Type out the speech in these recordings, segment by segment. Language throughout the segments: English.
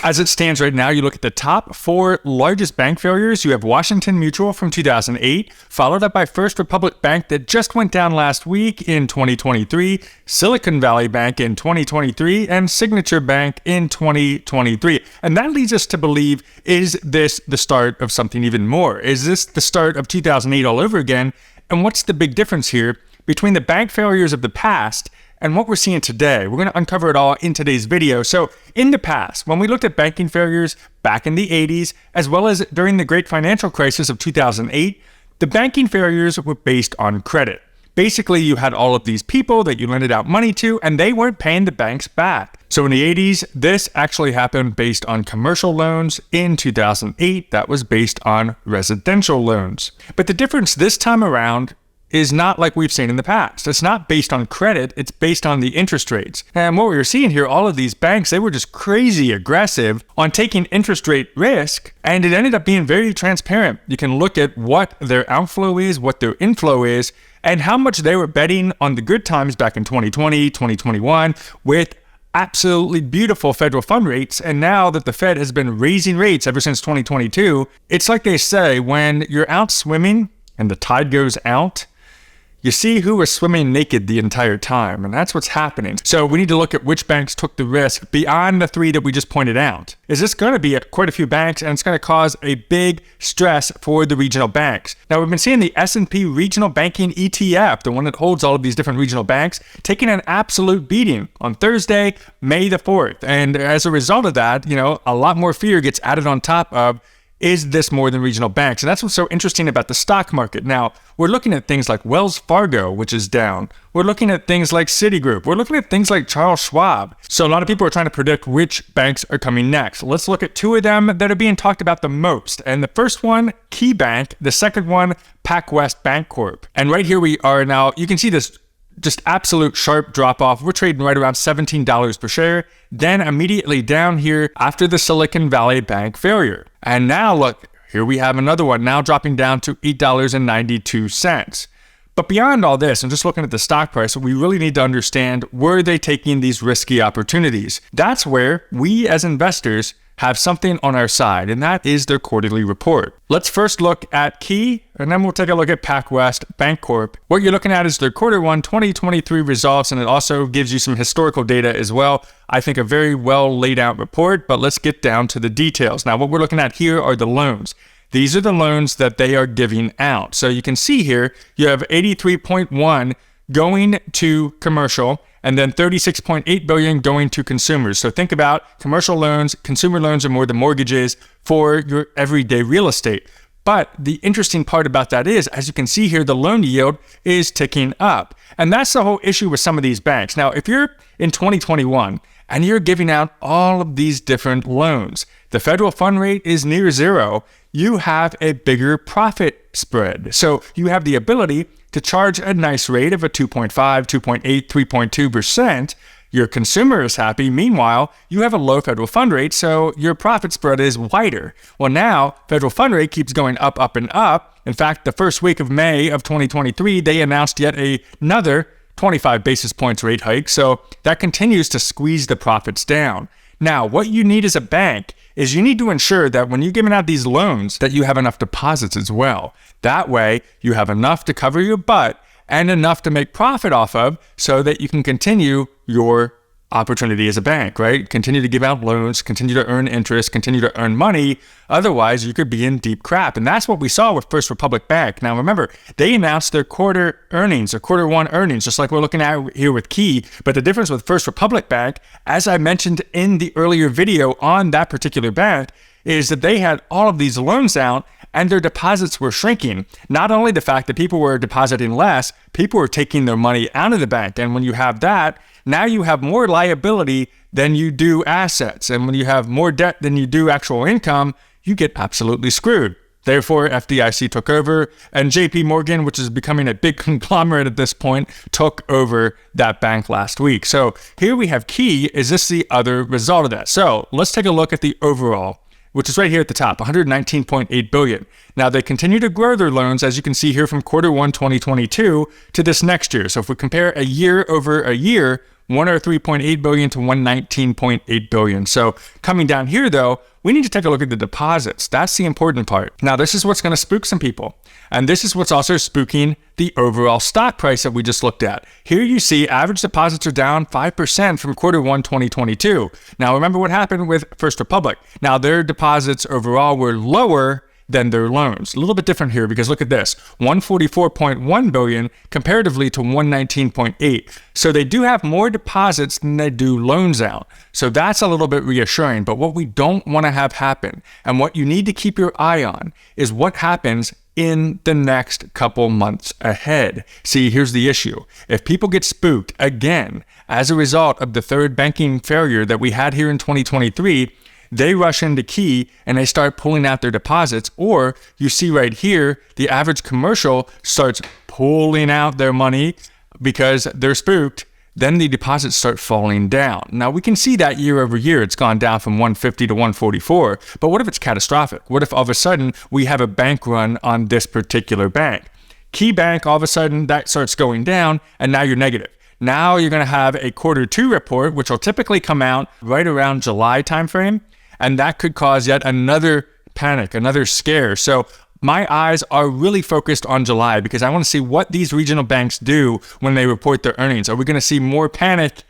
As it stands right now, you look at the top 4 largest bank failures. You have Washington Mutual from 2008, followed up by First Republic Bank that just went down last week in 2023, Silicon Valley Bank in 2023, and Signature Bank in 2023. And that leads us to believe, is this the start of something even more? Is this the start of 2008 all over again? And what's the big difference here between the bank failures of the past and what we're seeing today? We're going to uncover it all in today's video. So in the past, when we looked at banking failures back in the 80s, as well as during the great financial crisis of 2008, the banking failures were based on credit. Basically, you had all of these people that you lended out money to, and they weren't paying the banks back. So in the 80s, this actually happened based on commercial loans. In 2008, that was based on residential loans. But the difference this time around is not like we've seen in the past. It's not based on credit, it's based on the interest rates. And what we were seeing here, all of these banks, they were just crazy aggressive on taking interest rate risk, and it ended up being very transparent. You can look at what their outflow is, what their inflow is, and how much they were betting on the good times back in 2020, 2021, with absolutely beautiful federal fund rates. And now that the Fed has been raising rates ever since 2022, it's like they say, when you're out swimming and the tide goes out, you see who was swimming naked the entire time, and that's what's happening. So we need to look at which banks took the risk beyond the 3 that we just pointed out. Is this going to be at quite a few banks, and it's going to cause a big stress for the regional banks? Now, we've been seeing the S&P Regional Banking ETF, the one that holds all of these different regional banks, taking an absolute beating on Thursday, May the 4th. And as a result of that, a lot more fear gets added on top of, is this more than regional banks? And that's what's so interesting about the stock market. Now, we're looking at things like Wells Fargo, which is down. We're looking at things like Citigroup. We're looking at things like Charles Schwab. So a lot of people are trying to predict which banks are coming next. Let's look at 2 of them that are being talked about the most. And the first one, KeyBank. The second one, PacWest Bancorp. And right here we are now. You can see this just absolute sharp drop off. We're trading right around $17 per share. Then immediately down here after the Silicon Valley Bank failure. And now look, here we have another one now dropping down to $8.92. But beyond all this, and just looking at the stock price, we really need to understand, were they taking these risky opportunities? That's where we as investors have something on our side, and that is their quarterly report. Let's first look at Key, and then we'll take a look at PacWest Bancorp. What you're looking at is their Q1 2023 results, and it also gives you some historical data as well. I think a very well laid out report, but let's get down to the details. Now, what we're looking at here are the loans. These are the loans that they are giving out. So you can see here, you have 83.1 going to commercial, and then 36.8 billion going to consumers. So think about commercial loans. Consumer loans are more the mortgages for your everyday real estate. But the interesting part about that is, as you can see here, the loan yield is ticking up. And that's the whole issue with some of these banks. Now, if you're in 2021 and you're giving out all of these different loans, the federal fund rate is near 0, you have a bigger profit spread. So you have the ability to charge a nice rate of a 2.5, 2.8, 3.2%. Your consumer is happy. Meanwhile, you have a low federal fund rate, so your profit spread is wider. Well, now, federal fund rate keeps going up, up, and up. In fact, the first week of May of 2023, they announced yet another 25 basis points rate hike, so that continues to squeeze the profits down. Now, what you need as a bank is you need to ensure that when you're giving out these loans, that you have enough deposits as well. That way, you have enough to cover your butt and enough to make profit off of so that you can continue your opportunity as a bank, right? Continue to give out loans, continue to earn interest, continue to earn money. Otherwise, you could be in deep crap. And that's what we saw with First Republic Bank. Now, remember, they announced their quarter earnings, their Q1 earnings, just like we're looking at here with Key. But the difference with First Republic Bank, as I mentioned in the earlier video on that particular bank, is that they had all of these loans out and their deposits were shrinking. Not only the fact that people were depositing less, people were taking their money out of the bank. And when you have that, now you have more liability than you do assets. And when you have more debt than you do actual income, you get absolutely screwed. Therefore, FDIC took over, and JP Morgan, which is becoming a big conglomerate at this point, took over that bank last week. So here we have Key. Is this the other result of that? So let's take a look at the overall, which is right here at the top, $119.8 billion. Now, they continue to grow their loans, as you can see here from Q1 2022 to this next year. So if we compare a year over a year, 103.8 billion to 119.8 billion. So coming down here though, we need to take a look at the deposits. That's the important part. Now, this is what's going to spook some people. And this is what's also spooking the overall stock price that we just looked at. Here you see average deposits are down 5% from Q1 2022. Now, remember what happened with First Republic. Now, their deposits overall were lower than their loans. A little bit different here because look at this, 144.1 billion comparatively to 119.8. So they do have more deposits than they do loans out. So that's a little bit reassuring. But what we don't want to have happen and what you need to keep your eye on is what happens in the next couple months ahead. See, here's the issue. If people get spooked again as a result of the third banking failure that we had here in 2023, they rush into Key and they start pulling out their deposits, or you see right here, the average commercial starts pulling out their money because they're spooked. Then the deposits start falling down. Now we can see that year over year, it's gone down from 150 to 144. But what if it's catastrophic? What if all of a sudden we have a bank run on this particular bank? KeyBank, all of a sudden that starts going down and now you're negative. Now you're going to have a Q2 report, which will typically come out right around July timeframe. And that could cause yet another panic, another scare. So my eyes are really focused on July because I want to see what these regional banks do when they report their earnings. Are we going to see more panic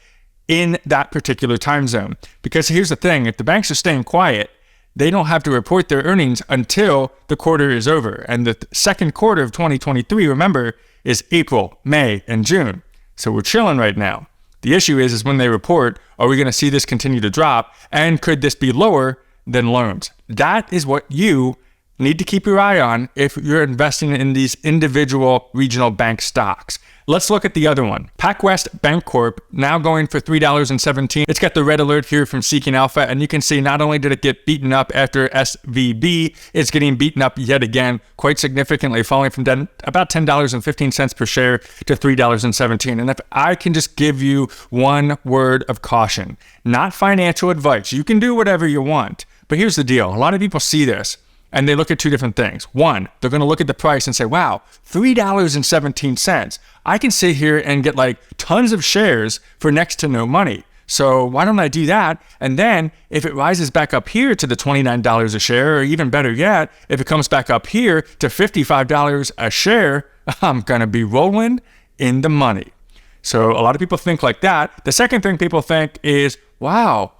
in that particular time zone? Because here's the thing, if the banks are staying quiet, they don't have to report their earnings until the quarter is over. And the second quarter of 2023, remember, is April, May, and June. So we're chilling right now. The issue is when they report, are we going to see this continue to drop? And could this be lower than loans? That is what you need to keep your eye on if you're investing in these individual regional bank stocks. Let's look at the other one. PacWest Bancorp, now going for $3.17. It's got the red alert here from Seeking Alpha, and you can see not only did it get beaten up after SVB, it's getting beaten up yet again quite significantly, falling from about $10.15 per share to $3.17. And if I can just give you one word of caution, not financial advice, you can do whatever you want, but here's the deal. A lot of people see this and they look at two different things. One, they're going to look at the price and say, wow, $3.17. I can sit here and get like tons of shares for next to no money. So why don't I do that? And then if it rises back up here to the $29 a share, or even better yet, if it comes back up here to $55 a share, I'm going to be rolling in the money. So a lot of people think like that. The second thing people think is, wow,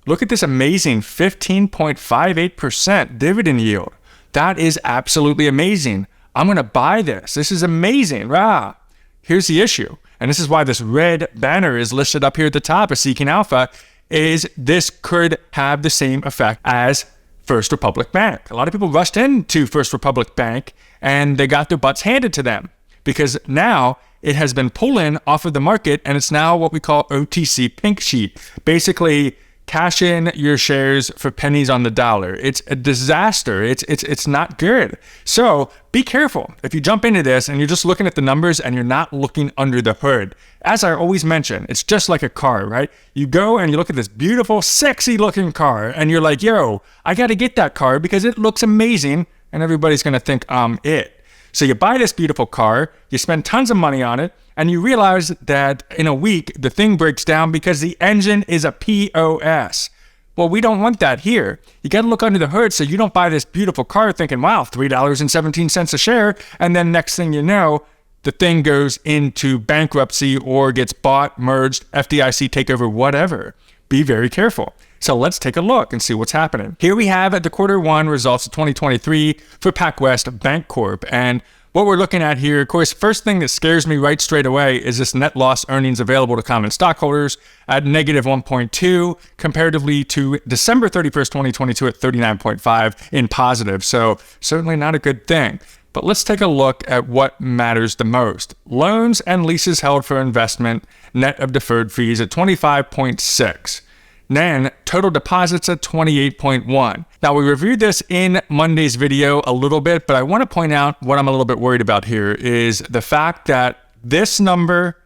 look at this amazing 15.58% dividend yield. That is absolutely amazing. I'm going to buy this. This is amazing. Rah. Here's the issue. And this is why this red banner is listed up here at the top of Seeking Alpha, is this could have the same effect as First Republic Bank. A lot of people rushed into First Republic Bank and they got their butts handed to them because now it has been pulling off of the market and it's now what we call OTC pink sheet. Basically, cash in your shares for pennies on the dollar. It's a disaster. It's not good. So be careful. If you jump into this and you're just looking at the numbers and you're not looking under the hood, as I always mention, it's just like a car, right? You go and you look at this beautiful, sexy looking car and you're like, yo, I got to get that car because it looks amazing and everybody's going to think I'm it. So you buy this beautiful car, you spend tons of money on it, and you realize that in a week, the thing breaks down because the engine is a POS. Well, we don't want that here. You got to look under the hood so you don't buy this beautiful car thinking, wow, $3.17 a share. And then next thing you know, the thing goes into bankruptcy or gets bought, merged, FDIC takeover, whatever. Be very careful. So let's take a look and see what's happening. Here we have at the Q1 results of 2023 for PacWest Bancorp. And what we're looking at here, of course, first thing that scares me right straight away is this net loss earnings available to common stockholders at negative 1.2 comparatively to December 31st, 2022 at 39.5 in positive. So certainly not a good thing. But let's take a look at what matters the most. Loans and leases held for investment, net of deferred fees at 25.6. Then total deposits at 28.1. Now we reviewed this in Monday's video a little bit, but I want to point out what I'm a little bit worried about here is the fact that this number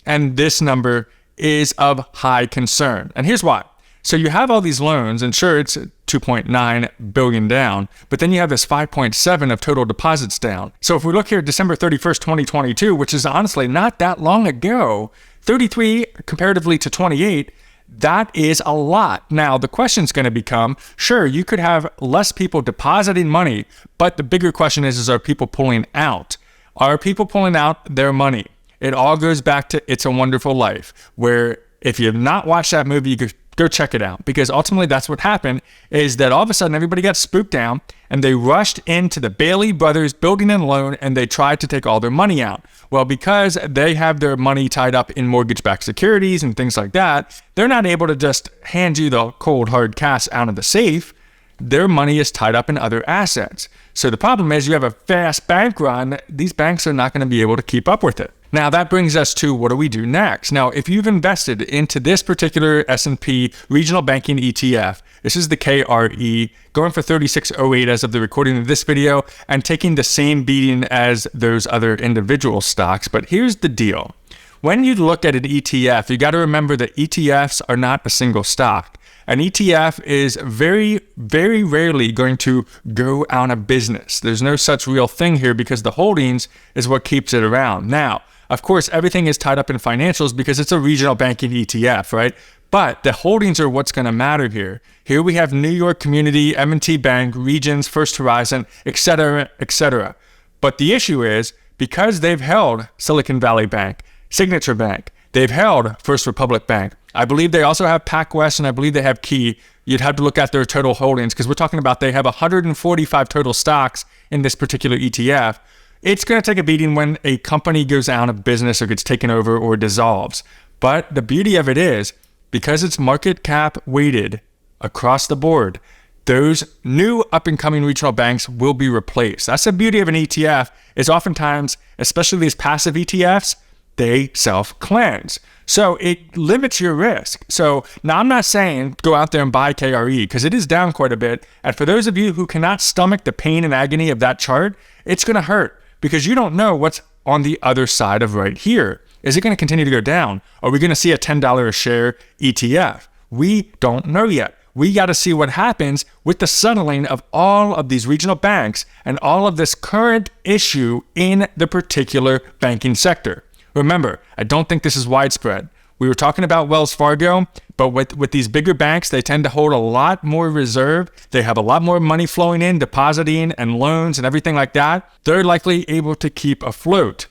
and this number is of high concern. And here's why. So you have all these loans, and sure, it's 2.9 billion down, but then you have this 5.7 of total deposits down. So if we look here at December 31st, 2022, which is honestly not that long ago, 33 comparatively to 28, that is a lot. Now, the question's going to become, sure, you could have less people depositing money, but the bigger question is are people pulling out? Are people pulling out their money? It all goes back to It's a Wonderful Life, where if you've not watched that movie, you could go check it out, because ultimately that's what happened, is that all of a sudden everybody got spooked down and they rushed into the Bailey Brothers building and loan and they tried to take all their money out. Well, because they have their money tied up in mortgage-backed securities and things like that, they're not able to just hand you the cold hard cash out of the safe. Their money is tied up in other assets. So the problem is you have a fast bank run. These banks are not going to be able to keep up with it. Now that brings us to what do we do next? Now, if you've invested into this particular S&P Regional Banking ETF, this is the KRE, going for 36.08 as of the recording of this video, and taking the same beating as those other individual stocks. But here's the deal. When you look at an ETF, you got to remember that ETFs are not a single stock. An ETF is very, very rarely going to go out of business. There's no such real thing here because the holdings is what keeps it around. Now, of course, everything is tied up in financials because it's a regional banking ETF, right? But the holdings are what's going to matter here. Here we have New York Community, M&T Bank, Regions, First Horizon, etc., etc. But the issue is because they've held Silicon Valley Bank, Signature Bank, they've held First Republic Bank. I believe they also have PacWest, and I believe they have Key. You'd have to look at their total holdings because we're talking about they have 145 total stocks in this particular ETF. It's going to take a beating when a company goes out of business or gets taken over or dissolves. But the beauty of it is, because it's market cap weighted across the board, those new up-and-coming regional banks will be replaced. That's the beauty of an ETF, is oftentimes, especially these passive ETFs, they self-cleanse. So it limits your risk. So now I'm not saying go out there and buy KRE because it is down quite a bit. And for those of you who cannot stomach the pain and agony of that chart, it's going to hurt because you don't know what's on the other side of right here. Is it going to continue to go down? Are we going to see a $10 a share ETF? We don't know yet. We got to see what happens with the settling of all of these regional banks and all of this current issue in the particular banking sector. Remember, I don't think this is widespread. We were talking about Wells Fargo, but with these bigger banks, they tend to hold a lot more reserve. They have a lot more money flowing in, depositing, and loans and everything like that. They're likely able to keep afloat.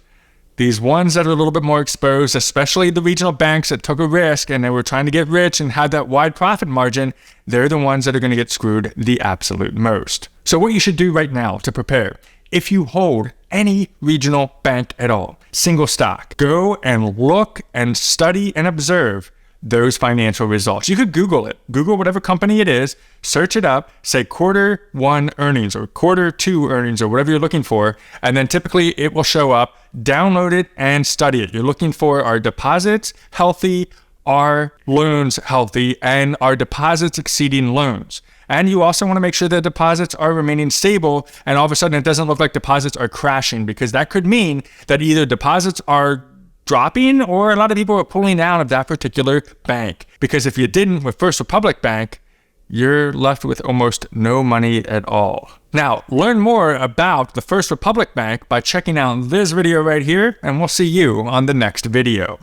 These ones that are a little bit more exposed, especially the regional banks that took a risk and they were trying to get rich and had that wide profit margin, they're the ones that are going to get screwed the absolute most. So what you should do right now to prepare, if you hold any regional bank at all, single stock, go and look and study and observe those financial results. You could Google it. Google whatever company it is, search it up, say quarter one earnings or quarter two earnings or whatever you're looking for, and then typically it will show up. Download it and study it. You're looking for are deposits healthy, are loans healthy, and are deposits exceeding loans. And you also want to make sure that deposits are remaining stable and all of a sudden it doesn't look like deposits are crashing, because that could mean that either deposits are dropping or a lot of people are pulling out of that particular bank. Because if you didn't with First Republic Bank, you're left with almost no money at all. Now, learn more about the First Republic Bank by checking out this video right here, and we'll see you on the next video.